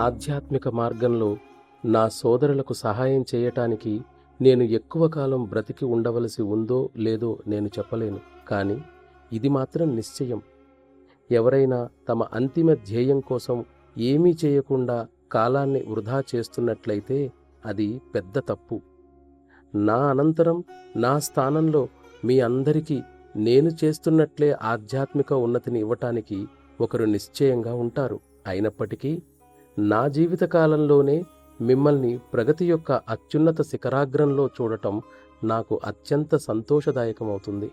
ఆధ్యాత్మిక మార్గంలో నా సోదరులకు సహాయం చేయటానికి నేను ఎక్కువ కాలం బ్రతికి ఉండవలసి ఉందో లేదో నేను చెప్పలేను. కానీ ఇది మాత్రం నిశ్చయం, ఎవరైనా తమ అంతిమ ధ్యేయం కోసం ఏమీ చేయకుండా కాలాన్ని వృధా చేస్తున్నట్లయితే అది పెద్ద తప్పు. నా అనంతరం నా స్థానంలో మీ అందరికీ నేను చేస్తున్నట్లే ఆధ్యాత్మిక ఉన్నతిని ఇవ్వటానికి ఒకరు నిశ్చయంగా ఉంటారు. అయినప్పటికీ నా జీవితకాలంలోనే మిమ్మల్ని ప్రగతి యొక్క అత్యున్నత శిఖరాగ్రంలో చూడటం నాకు అత్యంత సంతోషదాయకమవుతుంది.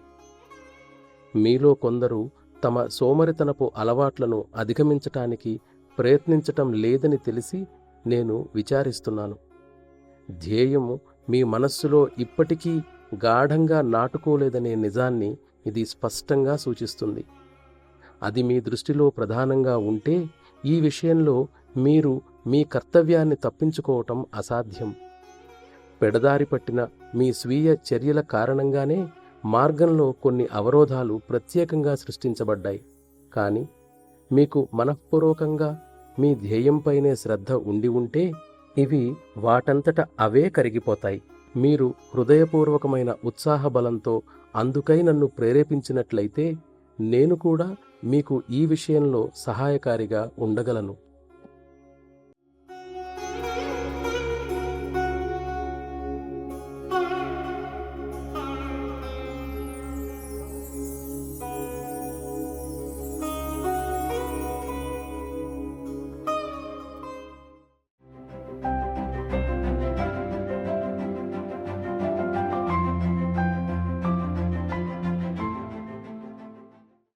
మీలో కొందరు తమ సోమరితనపు అలవాట్లను అధిగమించటానికి ప్రయత్నించటం లేదని తెలిసి నేను విచారిస్తున్నాను. ధ్యేయము మీ మనస్సులో ఇప్పటికీ గాఢంగా నాటుకోలేదనే నిజాన్ని ఇది స్పష్టంగా సూచిస్తుంది. అది మీ దృష్టిలో ప్రధానంగా ఉంటే ఈ విషయంలో మీరు మీ కర్తవ్యాన్ని తప్పించుకోవటం అసాధ్యం. పెడదారి పట్టిన మీ స్వీయ చర్యల కారణంగానే మార్గంలో కొన్ని అవరోధాలు ప్రత్యేకంగా సృష్టించబడ్డాయి. కానీ మీకు మనఃపూర్వకంగా మీ ధ్యేయంపైనే శ్రద్ధ ఉండి ఉంటే ఇవి వాటంతట అవే కరిగిపోతాయి. మీరు హృదయపూర్వకమైన ఉత్సాహ బలంతో అందుకై నన్ను ప్రేరేపించినట్లయితే నేను కూడా మీకు ఈ విషయంలో సహాయకారిగా ఉండగలను.